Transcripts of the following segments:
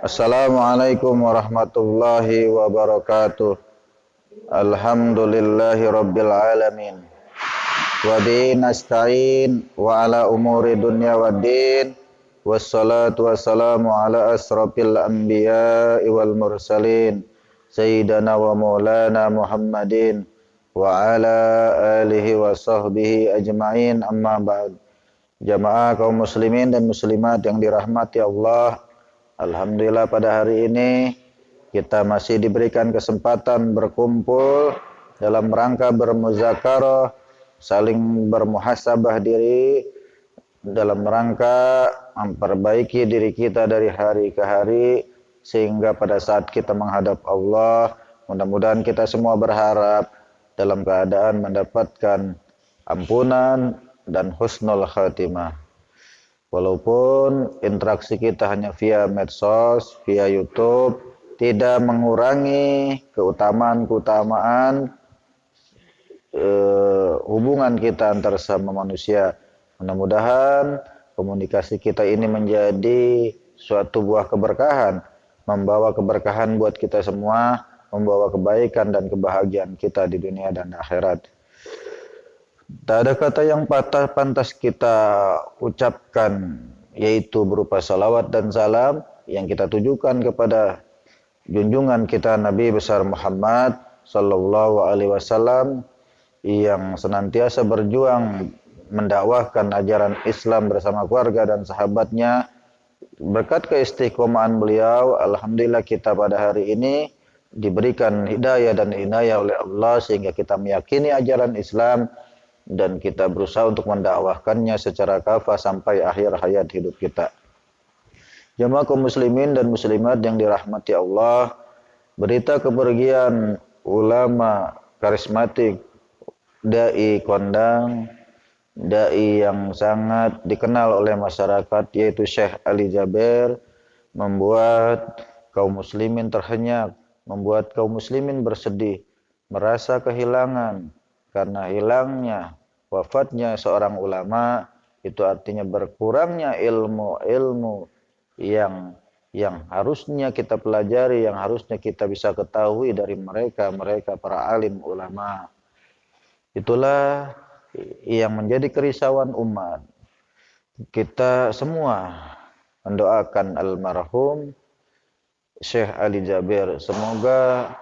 Assalamualaikum warahmatullahi wabarakatuh. Alhamdulillahi rabbil alamin. Wa bihi nasta'in wa ala umuri dunya waddin. Wassalatu wassalamu ala asrafil anbiya'i wal mursalin. Sayyidina wa maulana Muhammadin wa ala alihi wa sahbihi ajma'in, amma ba'd. Jamaah kaum muslimin dan muslimat yang dirahmati Allah, alhamdulillah pada hari ini kita masih diberikan kesempatan berkumpul dalam rangka bermuzakarah, saling bermuhasabah diri, dalam rangka memperbaiki diri kita dari hari ke hari, sehingga pada saat kita menghadap Allah, mudah-mudahan kita semua berharap dalam keadaan mendapatkan ampunan dan husnul khatimah. Walaupun interaksi kita hanya via medsos, via YouTube, tidak mengurangi keutamaan hubungan kita antar sama manusia. Mudah-mudahan komunikasi kita ini menjadi suatu buah keberkahan, membawa keberkahan buat kita semua, membawa kebaikan dan kebahagiaan kita di dunia dan akhirat. Tak ada kata yang pantas kita ucapkan, yaitu berupa salawat dan salam yang kita tujukan kepada junjungan kita Nabi besar Muhammad sallallahu alaihi wasallam yang senantiasa berjuang mendakwahkan ajaran Islam bersama keluarga dan sahabatnya. Berkat keistiqomahan beliau, alhamdulillah kita pada hari ini diberikan hidayah dan inayah oleh Allah sehingga kita meyakini ajaran Islam dan kita berusaha untuk mendakwahkannya secara kafah sampai akhir hayat hidup kita. Jamaah kaum muslimin dan muslimat yang dirahmati Allah, berita kepergian ulama karismatik, dai kondang, dai yang sangat dikenal oleh masyarakat, yaitu Syekh Ali Jaber, membuat kaum muslimin terhenyak, membuat kaum muslimin bersedih, merasa kehilangan. Karena hilangnya, wafatnya seorang ulama, itu artinya berkurangnya ilmu-ilmu yang harusnya kita pelajari, yang harusnya kita bisa ketahui dari mereka para alim ulama. Itulah yang menjadi kerisauan umat. Kita semua mendoakan almarhum Syekh Ali Jaber, semoga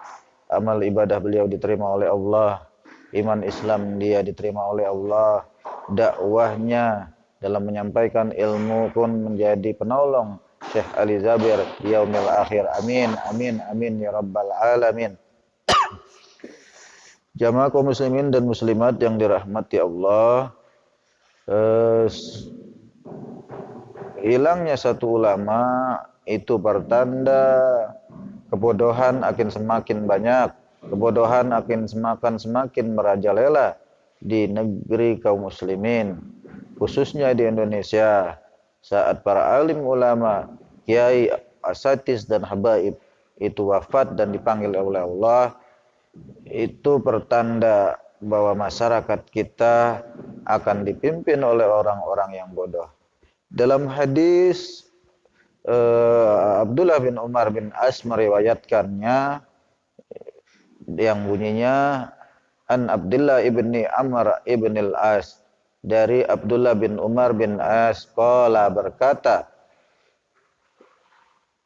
amal ibadah beliau diterima oleh Allah, iman Islam dia diterima oleh Allah, dakwahnya dalam menyampaikan ilmu pun menjadi penolong Syekh Ali Jaber yaumil akhir. Amin, amin, amin ya rabbal alamin. Jamaah kaum muslimin dan muslimat yang dirahmati Allah, hilangnya satu ulama itu pertanda kebodohan akan semakin banyak. Kebodohan akan semakin merajalela di negeri kaum muslimin, khususnya di Indonesia. Saat para alim ulama, kiai, asatiz dan habaib itu wafat dan dipanggil oleh Allah, itu pertanda bahwa masyarakat kita akan dipimpin oleh orang-orang yang bodoh. Dalam hadis Abdullah bin Umar bin As meriwayatkannya, yang bunyinya an Abdullah ibni Amr ibn al-As, dari Abdullah bin Umar bin As qala, berkata,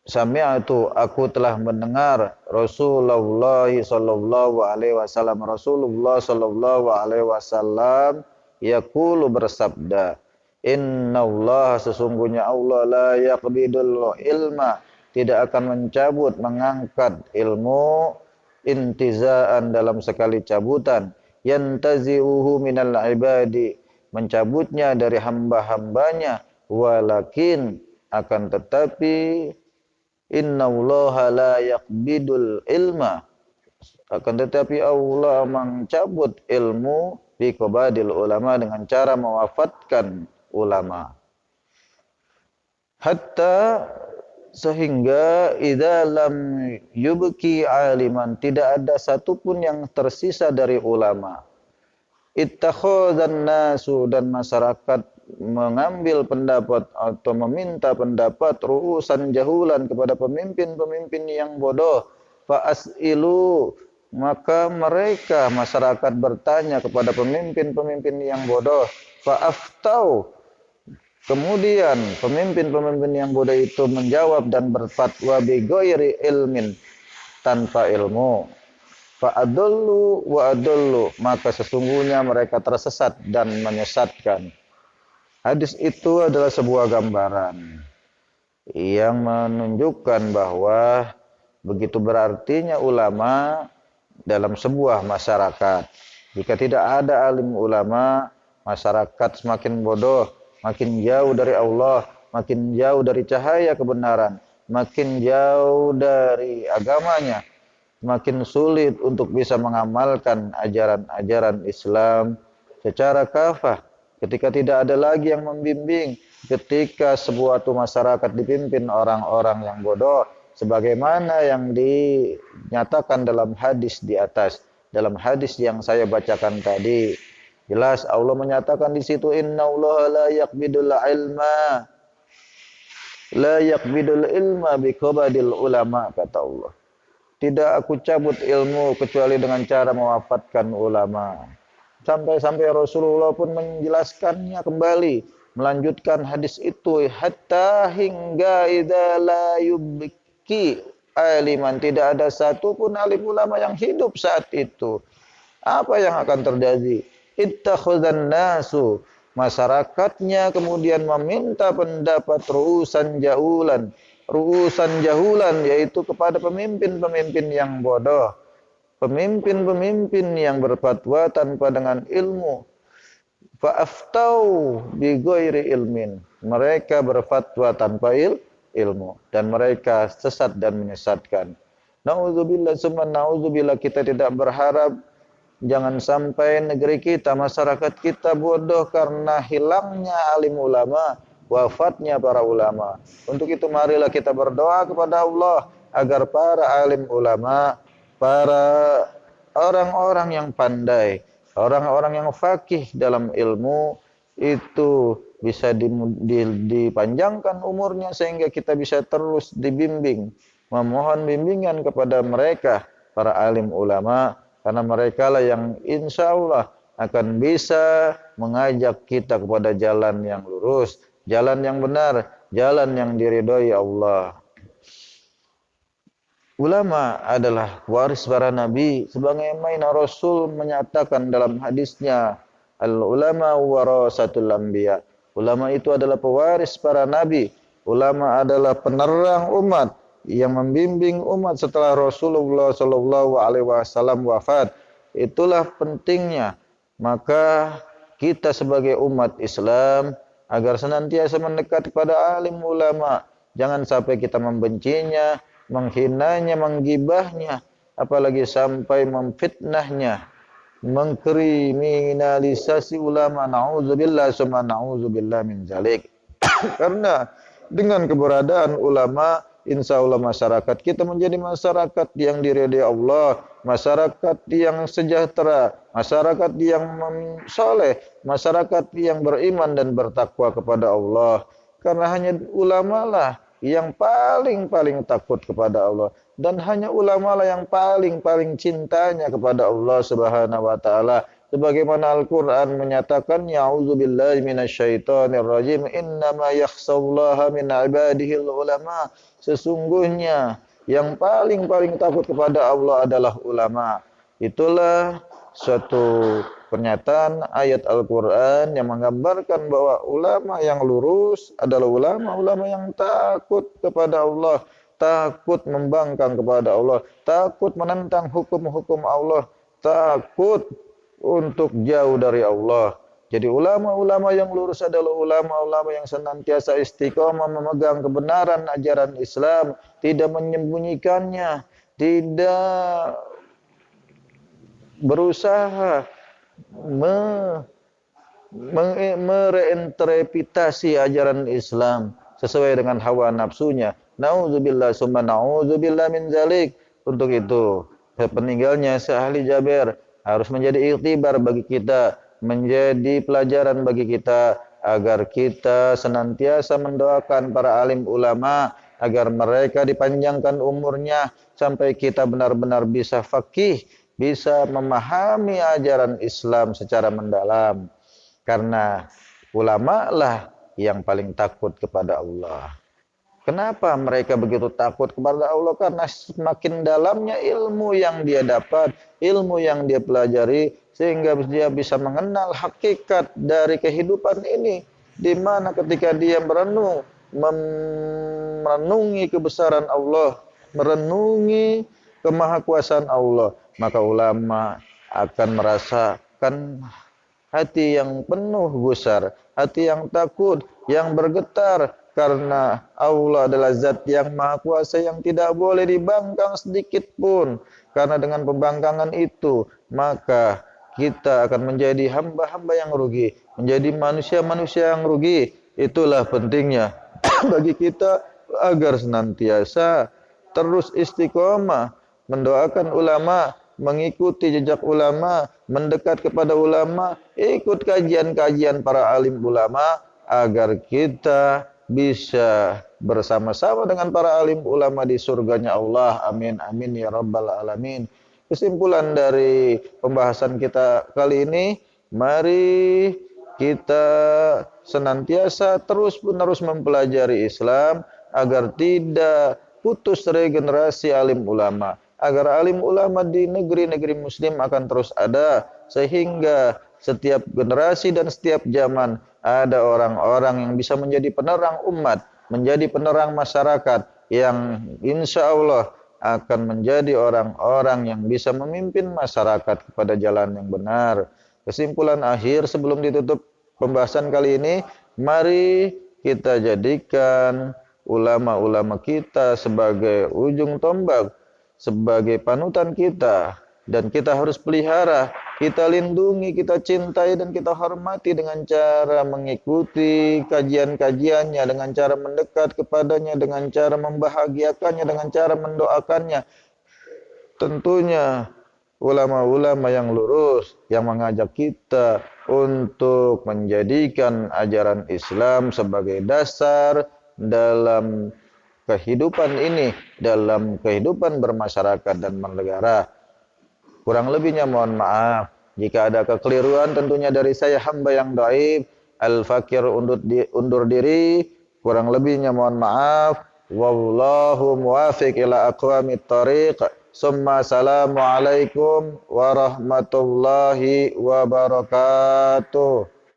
sami'tu, aku telah mendengar Rasulullah sallallahu alaihi wasallam yaqulu, bersabda, innallaha, sesungguhnya Allah, la yaqbidul ilma, tidak akan mencabut, mengangkat ilmu, intizaan, dalam sekali cabutan, yantazi'uhu minal ibadi, mencabutnya dari hamba-hambanya, walakin, akan tetapi, innallaha la yaqbidul ilma, akan tetapi Allah mencabut ilmu biqabadil ulama, dengan cara mewafatkan ulama. Hatta, sehingga idza lam yubki aliman, tidak ada satupun yang tersisa dari ulama. Ittakhadzan nasu, dan masyarakat mengambil pendapat atau meminta pendapat ru'usan jahulan kepada pemimpin-pemimpin yang bodoh. Fa'as'ilu, maka mereka masyarakat bertanya kepada pemimpin-pemimpin yang bodoh. Fa'aftau, kemudian pemimpin-pemimpin yang bodoh itu menjawab dan berfatwa bi ghairi ilmin, tanpa ilmu. Fa'adullu wa adullu, maka sesungguhnya mereka tersesat dan menyesatkan. Hadis itu adalah sebuah gambaran yang menunjukkan bahwa begitu berartinya ulama dalam sebuah masyarakat. Jika tidak ada alim ulama, masyarakat semakin bodoh, makin jauh dari Allah, makin jauh dari cahaya kebenaran, makin jauh dari agamanya, makin sulit untuk bisa mengamalkan ajaran-ajaran Islam secara kafah. Ketika tidak ada lagi yang membimbing, ketika sebuah masyarakat dipimpin orang-orang yang bodoh, sebagaimana yang dinyatakan dalam hadis di atas, dalam hadis yang saya bacakan tadi, jelas Allah menyatakan di situ, innallaha la yaqbidul ilma biqabadil ulama, kata Allah. Tidak aku cabut ilmu kecuali dengan cara mewafatkan ulama. Sampai-sampai Rasulullah pun menjelaskannya kembali, melanjutkan hadis itu, hatta hingga idza la yubki aliman, tidak ada satupun alim ulama yang hidup saat itu. Apa yang akan terjadi? Ittakhadzan nasu, masyarakatnya kemudian meminta pendapat ru'usan jahulan, yaitu kepada pemimpin-pemimpin yang bodoh, pemimpin-pemimpin yang berfatwa tanpa dengan ilmu. Fa'aftau bi ghairi ilmin, mereka berfatwa tanpa ilmu dan mereka sesat dan menyesatkan. Nauzubillah summa nauzubillah, kita tidak berharap jangan sampai negeri kita, masyarakat kita bodoh karena hilangnya alim ulama, wafatnya para ulama. Untuk itu marilah kita berdoa kepada Allah agar para alim ulama, para orang-orang yang pandai, orang-orang yang faqih dalam ilmu itu bisa dipanjangkan umurnya sehingga kita bisa terus dibimbing, memohon bimbingan kepada mereka, para alim ulama, karena mereka lah yang insya Allah akan bisa mengajak kita kepada jalan yang lurus, jalan yang benar, jalan yang diridhoi Allah. Ulama adalah waris para nabi, sebagaimana Rasul menyatakan dalam hadisnya, al-ulama warasatul anbiya. Ulama itu adalah pewaris para nabi. Ulama adalah penerang umat yang membimbing umat setelah Rasulullah sallallahu alaihi wasallam wafat. Itulah pentingnya. Maka kita sebagai umat Islam agar senantiasa mendekat kepada alim ulama. Jangan sampai kita membencinya, menghinanya, menggibahnya, apalagi sampai memfitnahnya, mengkriminalisasi ulama. Na'udzubillah summa na'udzubillah min zalik. Karena dengan keberadaan ulama, insya Allah masyarakat kita menjadi masyarakat yang diridhai Allah, masyarakat yang sejahtera, masyarakat yang soleh, masyarakat yang beriman dan bertakwa kepada Allah. Karena hanya ulama lah yang paling takut kepada Allah, dan hanya ulama lah yang paling cintanya kepada Allah Subhanahu wa taala. Sebagaimana Al-Qur'an menyatakan, ya'udzubillahi minasyaitonir rajim, innama yakhshallaha min ibadihil ulama. Sesungguhnya yang paling takut kepada Allah adalah ulama. Itulah suatu pernyataan ayat Al-Quran yang menggambarkan bahwa ulama yang lurus adalah ulama-ulama yang takut kepada Allah, takut membangkang kepada Allah, takut menentang hukum-hukum Allah, takut untuk jauh dari Allah. Jadi ulama-ulama yang lurus adalah ulama-ulama yang senantiasa istiqomah memegang kebenaran ajaran Islam, tidak menyembunyikannya, tidak berusaha mereinterpretasi ajaran Islam sesuai dengan hawa nafsunya. Nauzubillah summa nauzubillah min zalik. Untuk itu, peninggalnya Syekh Jaber harus menjadi iktibar bagi kita, menjadi pelajaran bagi kita agar kita senantiasa mendoakan para alim ulama agar mereka dipanjangkan umurnya sampai kita benar-benar bisa faqih, bisa memahami ajaran Islam secara mendalam. Karena ulama lah yang paling takut kepada Allah. Kenapa mereka begitu takut kepada Allah? Karena semakin dalamnya ilmu yang dia dapat, ilmu yang dia pelajari, sehingga dia bisa mengenal hakikat dari kehidupan ini. Di mana ketika dia merenungi kebesaran Allah, merenungi kemahakuasaan Allah, maka ulama akan merasakan hati yang penuh gusar, hati yang takut, yang bergetar, karena Allah adalah zat yang maha kuasa yang tidak boleh dibangkang sedikit pun. Karena dengan pembangkangan itu, maka kita akan menjadi hamba-hamba yang rugi, menjadi manusia-manusia yang rugi. Itulah pentingnya bagi kita agar senantiasa terus istiqomah, mendoakan ulama, mengikuti jejak ulama, mendekat kepada ulama, ikut kajian-kajian para alim ulama, agar kita bisa bersama-sama dengan para alim ulama di surganya Allah. Amin, amin ya rabbal alamin. Kesimpulan dari pembahasan kita kali ini, mari kita senantiasa terus-menerus mempelajari Islam agar tidak putus regenerasi alim ulama, agar alim ulama di negeri-negeri muslim akan terus ada, sehingga setiap generasi dan setiap zaman ada orang-orang yang bisa menjadi penerang umat, menjadi penerang masyarakat, yang insya Allah akan menjadi orang-orang yang bisa memimpin masyarakat kepada jalan yang benar. Kesimpulan akhir sebelum ditutup pembahasan kali ini, mari kita jadikan ulama-ulama kita sebagai ujung tombak, sebagai panutan kita, dan kita harus pelihara, kita lindungi, kita cintai, dan kita hormati dengan cara mengikuti kajian-kajiannya, dengan cara mendekat kepadanya, dengan cara membahagiakannya, dengan cara mendoakannya. Tentunya ulama-ulama yang lurus, yang mengajak kita untuk menjadikan ajaran Islam sebagai dasar dalam kehidupan ini, dalam kehidupan bermasyarakat dan bernegara. Kurang lebihnya mohon maaf. Jika ada kekeliruan tentunya dari saya, hamba yang dhaif, al-fakir, undur diri. Kurang lebihnya mohon maaf. Wallahu muwafiq ila aqwamit thariq. Summa assalamualaikum warahmatullahi wabarakatuh.